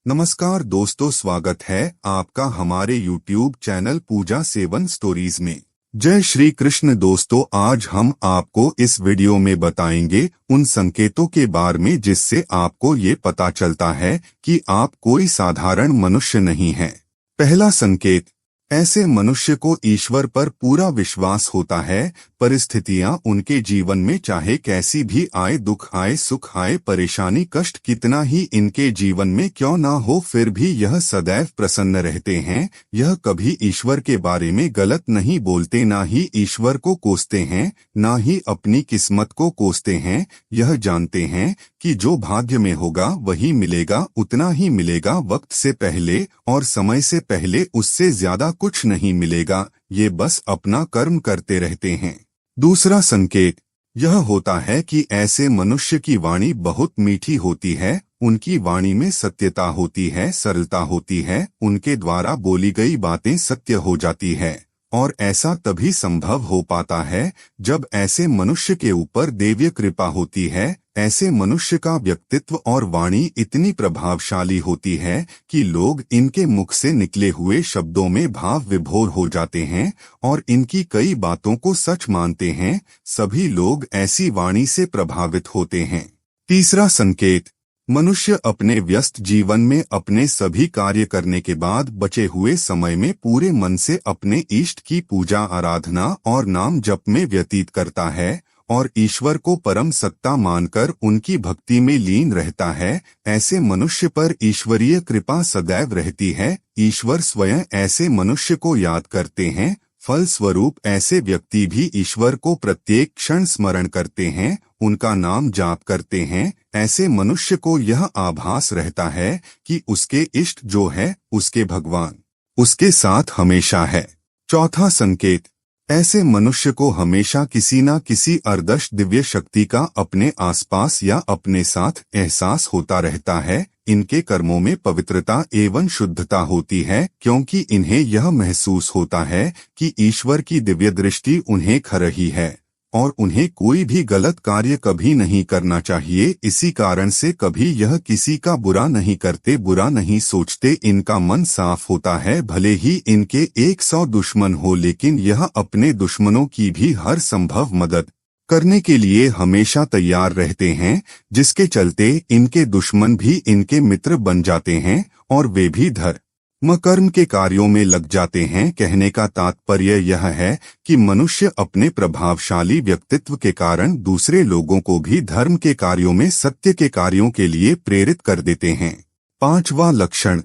नमस्कार दोस्तों, स्वागत है आपका हमारे YouTube चैनल पूजा सेवन स्टोरीज में। जय श्री कृष्ण दोस्तों, आज हम आपको इस वीडियो में बताएंगे उन संकेतों के बारे में जिससे आपको ये पता चलता है कि आप कोई साधारण मनुष्य नहीं हैं। पहला संकेत, ऐसे मनुष्य को ईश्वर पर पूरा विश्वास होता है। परिस्थितियां उनके जीवन में चाहे कैसी भी आए, दुख आए, सुख आए, परेशानी, कष्ट कितना ही इनके जीवन में क्यों ना हो, फिर भी यह सदैव प्रसन्न रहते हैं। यह कभी ईश्वर के बारे में गलत नहीं बोलते, ना ही ईश्वर को कोसते हैं, ना ही अपनी किस्मत को कोसते हैं। यह जानते हैं कि जो भाग्य में होगा वही मिलेगा, उतना ही मिलेगा, वक्त से पहले और समय से पहले उससे ज्यादा कुछ नहीं मिलेगा। ये बस अपना कर्म करते रहते हैं। दूसरा संकेत यह होता है कि ऐसे मनुष्य की वाणी बहुत मीठी होती है। उनकी वाणी में सत्यता होती है, सरलता होती है। उनके द्वारा बोली गई बातें सत्य हो जाती है, और ऐसा तभी संभव हो पाता है जब ऐसे मनुष्य के ऊपर दैवीय कृपा होती है। ऐसे मनुष्य का व्यक्तित्व और वाणी इतनी प्रभावशाली होती है कि लोग इनके मुख से निकले हुए शब्दों में भाव विभोर हो जाते हैं और इनकी कई बातों को सच मानते हैं। सभी लोग ऐसी वाणी से प्रभावित होते हैं। तीसरा संकेत, मनुष्य अपने व्यस्त जीवन में अपने सभी कार्य करने के बाद बचे हुए समय में पूरे मन से अपने इष्ट की पूजा, आराधना और नाम जप में व्यतीत करता है और ईश्वर को परम सत्ता मानकर उनकी भक्ति में लीन रहता है। ऐसे मनुष्य पर ईश्वरीय कृपा सदैव रहती है। ईश्वर स्वयं ऐसे मनुष्य को याद करते हैं। फलस्वरूप ऐसे व्यक्ति भी ईश्वर को प्रत्येक क्षण स्मरण करते हैं, उनका नाम जाप करते हैं। ऐसे मनुष्य को यह आभास रहता है कि उसके इष्ट जो है, उसके भगवान उसके साथ हमेशा है। चौथा संकेत, ऐसे मनुष्य को हमेशा किसी न किसी अर्दश दिव्य शक्ति का अपने आसपास या अपने साथ एहसास होता रहता है। इनके कर्मों में पवित्रता एवं शुद्धता होती है, क्योंकि इन्हें यह महसूस होता है कि ईश्वर की दिव्य दृष्टि उन्हें खा रही है और उन्हें कोई भी गलत कार्य कभी नहीं करना चाहिए। इसी कारण से कभी यह किसी का बुरा नहीं करते, बुरा नहीं सोचते। इनका मन साफ होता है। भले ही इनके 100 दुश्मन हो, लेकिन यह अपने दुश्मनों की भी हर संभव मदद करने के लिए हमेशा तैयार रहते हैं, जिसके चलते इनके दुश्मन भी इनके मित्र बन जाते हैं और वे भी धर्म कर्म के कार्यों में लग जाते हैं। कहने का तात्पर्य यह है कि मनुष्य अपने प्रभावशाली व्यक्तित्व के कारण दूसरे लोगों को भी धर्म के कार्यों में, सत्य के कार्यों के लिए प्रेरित कर देते हैं। पांचवा लक्षण,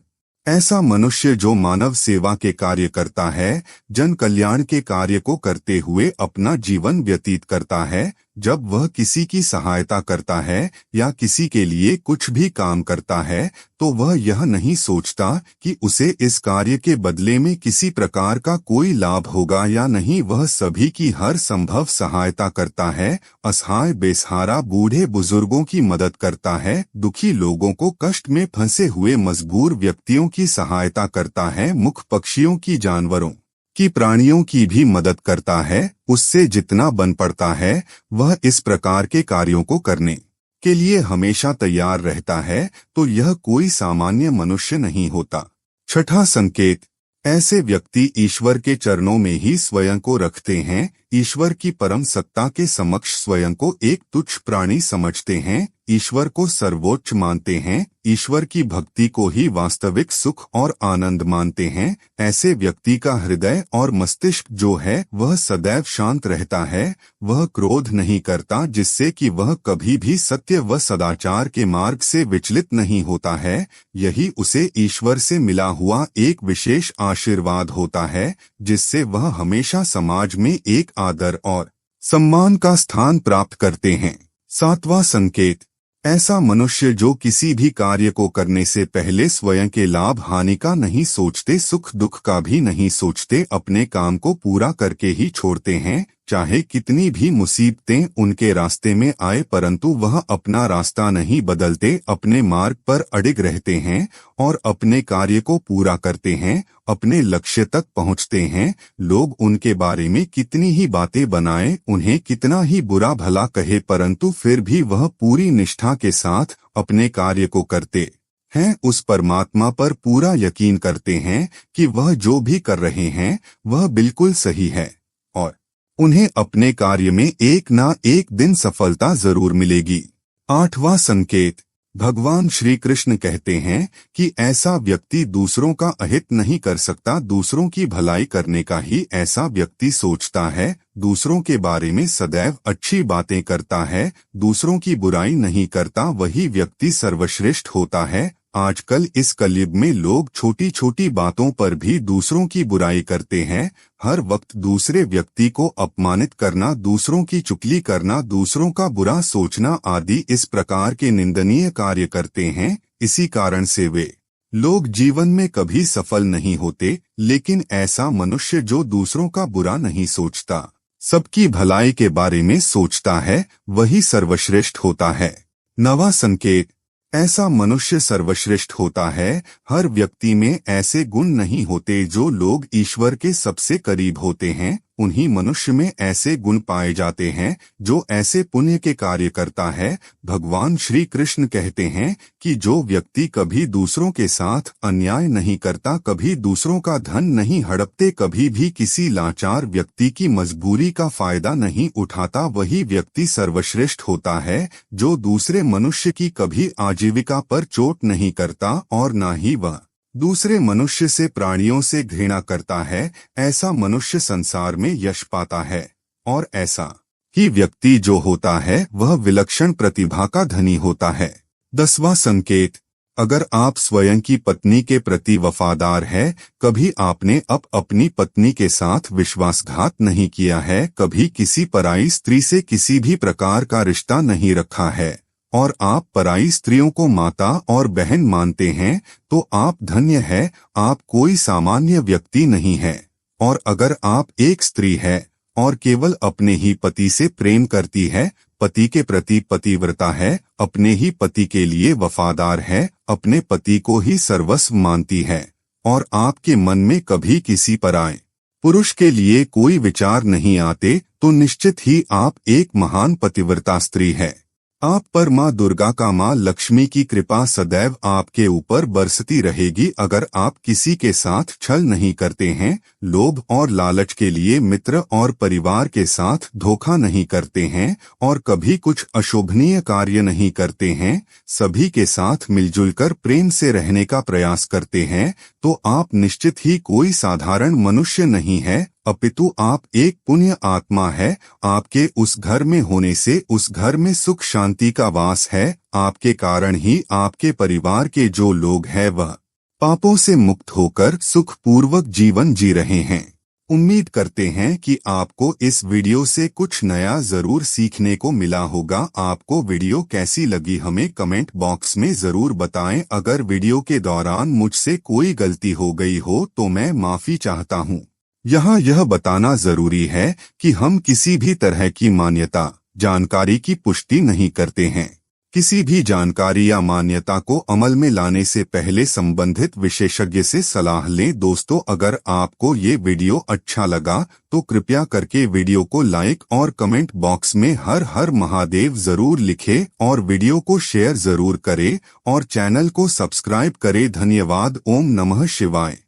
ऐसा मनुष्य जो मानव सेवा के कार्य करता है, जन कल्याण के कार्य को करते हुए अपना जीवन व्यतीत करता है। जब वह किसी की सहायता करता है या किसी के लिए कुछ भी काम करता है, तो वह यह नहीं सोचता कि उसे इस कार्य के बदले में किसी प्रकार का कोई लाभ होगा या नहीं। वह सभी की हर संभव सहायता करता है। असहाय, बेसहारा, बूढ़े बुजुर्गों की मदद करता है। दुखी लोगों को, कष्ट में फंसे हुए मजबूर व्यक्तियों की सहायता करता है। मुख पक्षियों की, जानवरों की, प्राणियों की भी मदद करता है। उससे जितना बन पड़ता है वह इस प्रकार के कार्यों को करने के लिए हमेशा तैयार रहता है। तो यह कोई सामान्य मनुष्य नहीं होता। छठा संकेत, ऐसे व्यक्ति ईश्वर के चरणों में ही स्वयं को रखते हैं। ईश्वर की परम सत्ता के समक्ष स्वयं को एक तुच्छ प्राणी समझते हैं। ईश्वर को सर्वोच्च मानते हैं। ईश्वर की भक्ति को ही वास्तविक सुख और आनंद मानते हैं। ऐसे व्यक्ति का हृदय और मस्तिष्क जो है वह सदैव शांत रहता है। वह क्रोध नहीं करता, जिससे कि वह कभी भी सत्य व सदाचार के मार्ग से विचलित नहीं होता है। यही उसे ईश्वर से मिला हुआ एक विशेष आशीर्वाद होता है, जिससे वह हमेशा समाज में एक आदर और सम्मान का स्थान प्राप्त करते हैं। सातवां संकेत, ऐसा मनुष्य जो किसी भी कार्य को करने से पहले स्वयं के लाभ हानि का नहीं सोचते, सुख दुख का भी नहीं सोचते, अपने काम को पूरा करके ही छोड़ते हैं। चाहे कितनी भी मुसीबतें उनके रास्ते में आए, परंतु वह अपना रास्ता नहीं बदलते, अपने मार्ग पर अडिग रहते हैं और अपने कार्य को पूरा करते हैं, अपने लक्ष्य तक पहुंचते हैं। लोग उनके बारे में कितनी ही बातें बनाएं, उन्हें कितना ही बुरा भला कहे, परंतु फिर भी वह पूरी निष्ठा के साथ अपने कार्य को करते हैं उस परमात्मा पर पूरा यकीन करते हैं कि वह जो भी कर रहे हैं वह बिल्कुल सही है और उन्हें अपने कार्य में एक ना एक दिन सफलता जरूर मिलेगी। 8वां संकेत, भगवान श्री कृष्ण कहते हैं कि ऐसा व्यक्ति दूसरों का अहित नहीं कर सकता, दूसरों की भलाई करने का ही ऐसा व्यक्ति सोचता है, दूसरों के बारे में सदैव अच्छी बातें करता है, दूसरों की बुराई नहीं करता, वही व्यक्ति सर्वश्रेष्ठ होता है। आजकल इस कलयुग में लोग छोटी छोटी बातों पर भी दूसरों की बुराई करते हैं, हर वक्त दूसरे व्यक्ति को अपमानित करना, दूसरों की चुगली करना, दूसरों का बुरा सोचना आदि इस प्रकार के निंदनीय कार्य करते हैं। इसी कारण से वे लोग जीवन में कभी सफल नहीं होते। लेकिन ऐसा मनुष्य जो दूसरों का बुरा नहीं सोचता, सबकी भलाई के बारे में सोचता है, वही सर्वश्रेष्ठ होता है। 9वां संकेत, ऐसा मनुष्य सर्वश्रेष्ठ होता है। हर व्यक्ति में ऐसे गुण नहीं होते जो लोग ईश्वर के सबसे करीब होते हैं, उन्हीं मनुष्य में ऐसे गुण पाए जाते हैं जो ऐसे पुण्य के कार्य करता है। भगवान श्री कृष्ण कहते हैं कि जो व्यक्ति कभी दूसरों के साथ अन्याय नहीं करता, कभी दूसरों का धन नहीं हड़पते, कभी भी किसी लाचार व्यक्ति की मजबूरी का फायदा नहीं उठाता, वही व्यक्ति सर्वश्रेष्ठ होता है। जो दूसरे मनुष्य की कभी आजीविका पर चोट नहीं करता और न ही वह दूसरे मनुष्य से प्राणियों से घृणा करता है, ऐसा मनुष्य संसार में यश पाता है। और ऐसा ही व्यक्ति जो होता है वह विलक्षण प्रतिभा का धनी होता है। 10वां संकेत, अगर आप स्वयं की पत्नी के प्रति वफादार है, कभी आपने अपनी पत्नी के साथ विश्वासघात नहीं किया है, कभी किसी पराई स्त्री से किसी भी प्रकार का रिश्ता नहीं रखा है और आप पराई स्त्रियों को माता और बहन मानते हैं, तो आप धन्य है, आप कोई सामान्य व्यक्ति नहीं है। और अगर आप एक स्त्री है और केवल अपने ही पति से प्रेम करती है, पति के प्रति पतिव्रता है, अपने ही पति के लिए वफादार है, अपने पति को ही सर्वस्व मानती है और आपके मन में कभी किसी पराये पुरुष के लिए कोई विचार नहीं आते, तो निश्चित ही आप एक महान पतिव्रता स्त्री है। आप पर माँ दुर्गा का माँ लक्ष्मी की कृपा सदैव आपके ऊपर बरसती रहेगी। अगर आप किसी के साथ छल नहीं करते हैं, लोभ और लालच के लिए मित्र और परिवार के साथ धोखा नहीं करते हैं और कभी कुछ अशोभनीय कार्य नहीं करते हैं, सभी के साथ मिलजुल कर प्रेम से रहने का प्रयास करते हैं, तो आप निश्चित ही कोई साधारण मनुष्य नहीं है, अपितु आप एक पुण्य आत्मा है। आपके उस घर में होने से उस घर में सुख शांति का वास है। आपके कारण ही आपके परिवार के जो लोग हैं वह पापों से मुक्त होकर सुखपूर्वक जीवन जी रहे हैं। उम्मीद करते हैं कि आपको इस वीडियो से कुछ नया जरूर सीखने को मिला होगा। आपको वीडियो कैसी लगी हमें कमेंट बॉक्स में जरूर बताएं। अगर वीडियो के दौरान मुझसे कोई गलती हो गई हो तो मैं माफी चाहता हूं। यहाँ यह बताना जरूरी है कि हम किसी भी तरह की मान्यता जानकारी की पुष्टि नहीं करते हैं। किसी भी जानकारी या मान्यता को अमल में लाने से पहले संबंधित विशेषज्ञ से सलाह लें। दोस्तों, अगर आपको ये वीडियो अच्छा लगा तो कृपया करके वीडियो को लाइक और कमेंट बॉक्स में हर हर महादेव जरूर लिखें और वीडियो को शेयर जरूर करें और चैनल को सब्सक्राइब करें। धन्यवाद। ओम नमः शिवाय।